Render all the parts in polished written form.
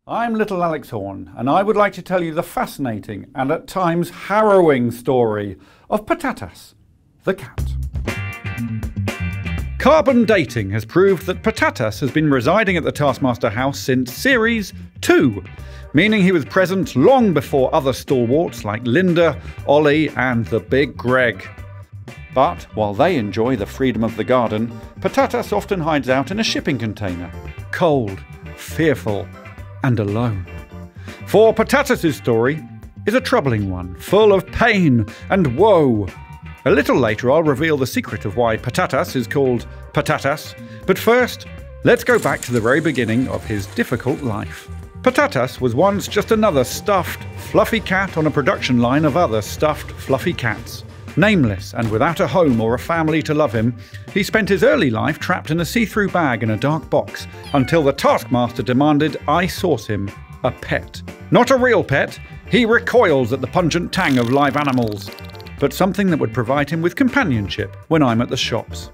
I'm little Alex Horne, and I would like to tell you the fascinating and at times harrowing story of Patatas, the cat. Carbon dating has proved that Patatas has been residing at the Taskmaster house since Series 2, meaning he was present long before other stalwarts like Linda, Ollie and the big Greg. But while they enjoy the freedom of the garden, Patatas often hides out in a shipping container, cold, fearful and alone. For Patatas' story is a troubling one, full of pain and woe. A little later I'll reveal the secret of why Patatas is called Patatas, but first, let's go back to the very beginning of his difficult life. Patatas was once just another stuffed, fluffy cat on a production line of other stuffed, fluffy cats. Nameless and without a home or a family to love him, he spent his early life trapped in a see-through bag in a dark box until the Taskmaster demanded I source him a pet. Not a real pet, he recoils at the pungent tang of live animals, but something that would provide him with companionship when I'm at the shops.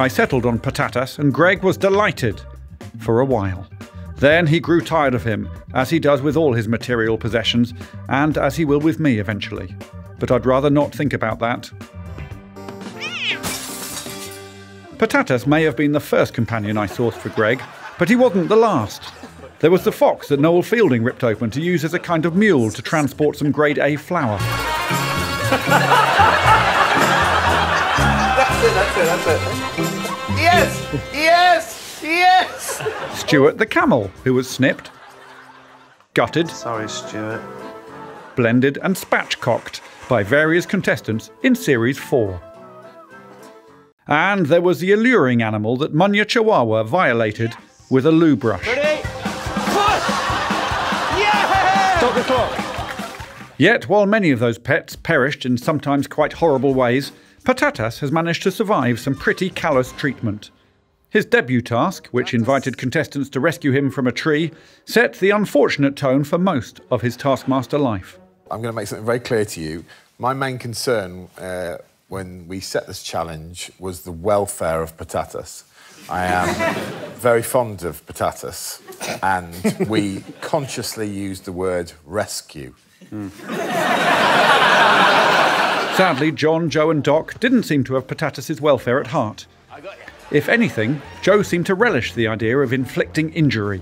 I settled on Patatas and Greg was delighted for a while. Then he grew tired of him, as he does with all his material possessions, and as he will with me eventually. But I'd rather not think about that. Patatas may have been the first companion I sourced for Greg, but he wasn't the last. There was the fox that Noel Fielding ripped open to use as a kind of mule to transport some grade A flour. That's it. Yes! Yes! Yes! Stuart the camel, who was snipped, gutted, Sorry, Stuart. blended and spatchcocked by various contestants in Series 4. And there was the alluring animal that Munya Chihuahua violated with a loo brush. Ready? Push! Yeah! Stop the clock! Yet, while many of those pets perished in sometimes quite horrible ways, Patatas has managed to survive some pretty callous treatment. His debut task, which invited contestants to rescue him from a tree, set the unfortunate tone for most of his Taskmaster life. I'm going to make something very clear to you. My main concern when we set this challenge was the welfare of Patatas. I am very fond of Patatas, and we consciously used the word rescue. Sadly, John, Joe and Doc didn't seem to have Patatas' welfare at heart. If anything, Joe seemed to relish the idea of inflicting injury.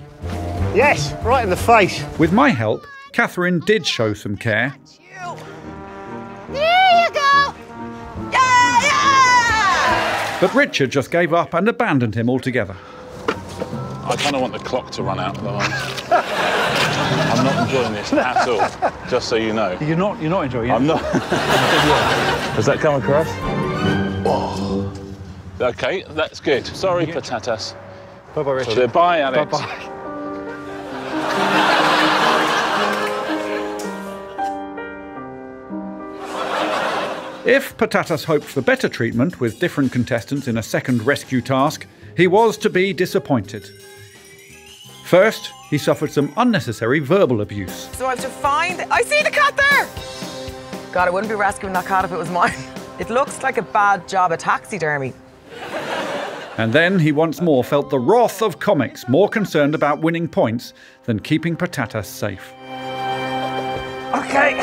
Yes, right in the face. With my help, Catherine did show some care. There you go! Yeah! But Richard just gave up and abandoned him altogether. I kind of want the clock to run out at the moment. I'm not enjoying this at all, just so you know. You're not enjoying it? I'm not. Does that come across? Oh. OK, that's good. Sorry, Patatas. Bye-bye, Richard. So bye, Alex. Bye-bye. If Patatas hoped for better treatment with different contestants in a second rescue task, he was to be disappointed. First, he suffered some unnecessary verbal abuse. So I have to find... I see the cat there! God, I wouldn't be rescuing that cat if it was mine. It looks like a bad job at taxidermy. And then he once more felt the wrath of comics, more concerned about winning points than keeping Patatas safe. Okay.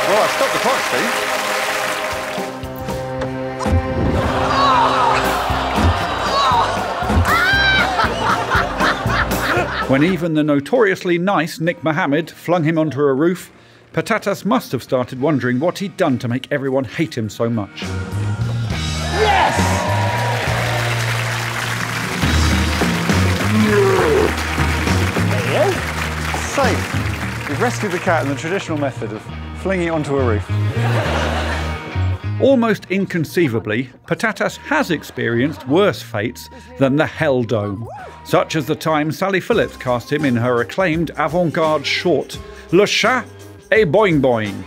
Well, I stopped the clock, Steve. When even the notoriously nice Nick Mohammed flung him onto a roof, Patatas must have started wondering what he'd done to make everyone hate him so much. Yes! There you go. Safe. We've rescued the cat in the traditional method of flinging it onto a roof. Almost inconceivably, Patatas has experienced worse fates than the Hell Dome, such as the time Sally Phillips cast him in her acclaimed avant-garde short, Le Chat et Boing Boing.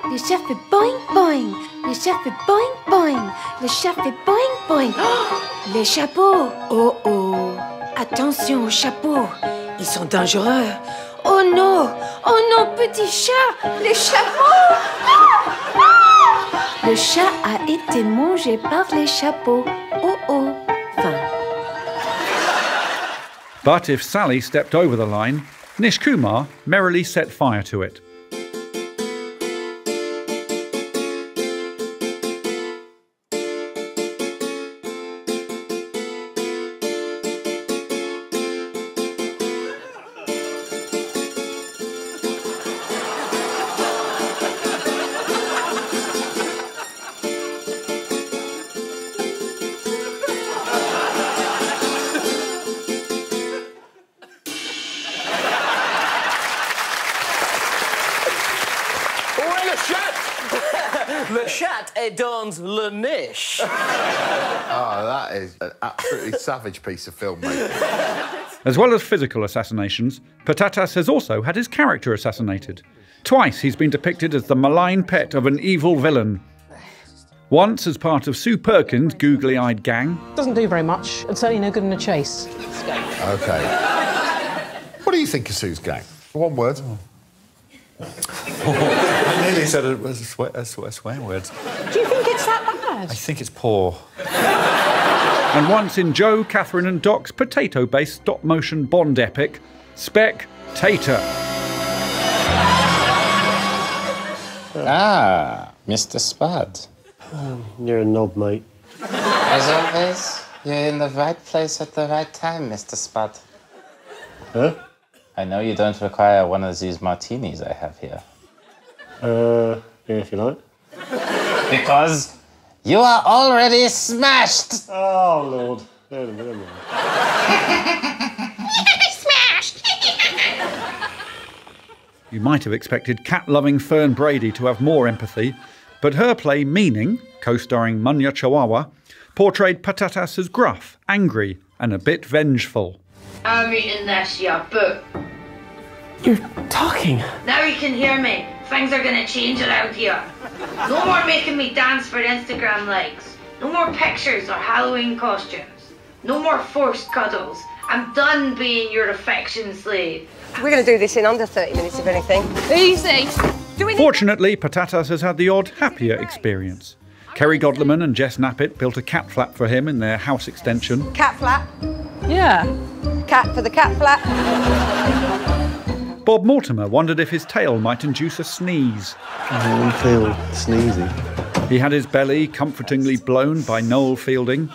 Le chat fait boing boing. Le chat fait boing boing. Le chat fait boing boing. Oh, les chapeaux. Oh oh. Attention au chapeau. Ils sont dangereux. Oh non! Oh non, petit chat! Les chapeaux! Ah! Ah! Le chat a été mangé par les chapeaux. Oh oh! Fin. But if Sally stepped over the line, Nish Kumar merrily set fire to it. Le chat est dans le niche. Oh, that is an absolutely savage piece of filmmaking. As well as physical assassinations, Patatas has also had his character assassinated. Twice he's been depicted as the malign pet of an evil villain. Once as part of Sue Perkins' googly-eyed gang. Doesn't do very much, and certainly no good in a chase. OK. What do you think of Sue's gang? One word. I nearly said it was a swear word. Do you think it's that bad? I think it's poor. And once in Joe, Catherine and Doc's potato-based stop-motion Bond epic, Spectator. Ah, Mr. Spud. You're a knob, mate. As always, you're in the right place at the right time, Mr. Spud. Huh? I know you don't require one of these martinis I have here. Yeah, if you like. Because you are already smashed! Oh, Lord. Never mind. Smashed! You might have expected cat-loving Fern Brady to have more empathy, but her play Meaning, co-starring Munya Chawawa, portrayed Patatas as gruff, angry, and a bit vengeful. I'm eating this, yeah, but... You're talking. Now you can hear me. Things are gonna change around here. No more making me dance for Instagram likes. No more pictures or Halloween costumes. No more forced cuddles. I'm done being your affection slave. We're going to do this in under 30 minutes, if anything. Easy. Fortunately, Patatas has had the odd, happier experience. Kerry Godleman and Jess Knappett built a cat flap for him in their house extension. Cat flap. Yeah. Cat for the cat flap. Bob Mortimer wondered if his tail might induce a sneeze. I feel sneezy. He had his belly comfortingly blown by Noel Fielding.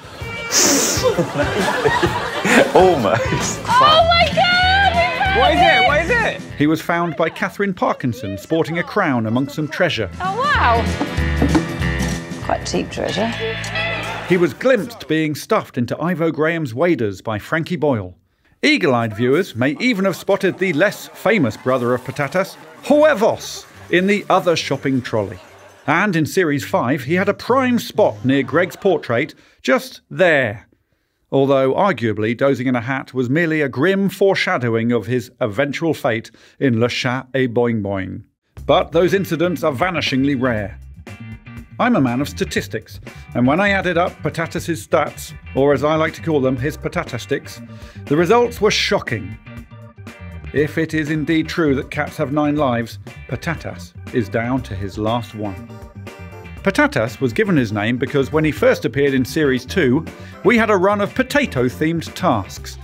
Almost. Oh my God! What is it? What is it? He was found by Catherine Parkinson sporting a crown amongst some treasure. Oh wow! Quite cheap treasure. He was glimpsed being stuffed into Ivo Graham's waders by Frankie Boyle. Eagle-eyed viewers may even have spotted the less famous brother of Patatas, Huevos, in the other shopping trolley. And in Series 5, he had a prime spot near Greg's portrait, just there. Although arguably dozing in a hat was merely a grim foreshadowing of his eventual fate in Le Chat et Boing Boing. But those incidents are vanishingly rare. I'm a man of statistics, and when I added up Patatas' stats, or as I like to call them, his patatastics, the results were shocking. If it is indeed true that cats have 9 lives, Patatas is down to his last one. Patatas was given his name because when he first appeared in Series 2, we had a run of potato-themed tasks.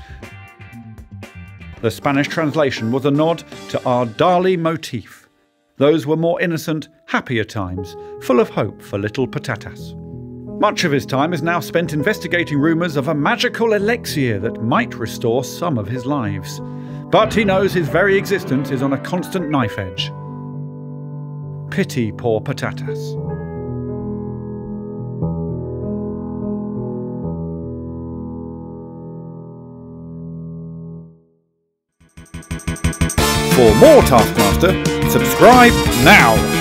The Spanish translation was a nod to our Dali motif. Those were more innocent, happier times, full of hope for little Patatas. Much of his time is now spent investigating rumours of a magical elixir that might restore some of his lives. But he knows his very existence is on a constant knife edge. Pity poor Patatas. For more Taskmaster, subscribe now!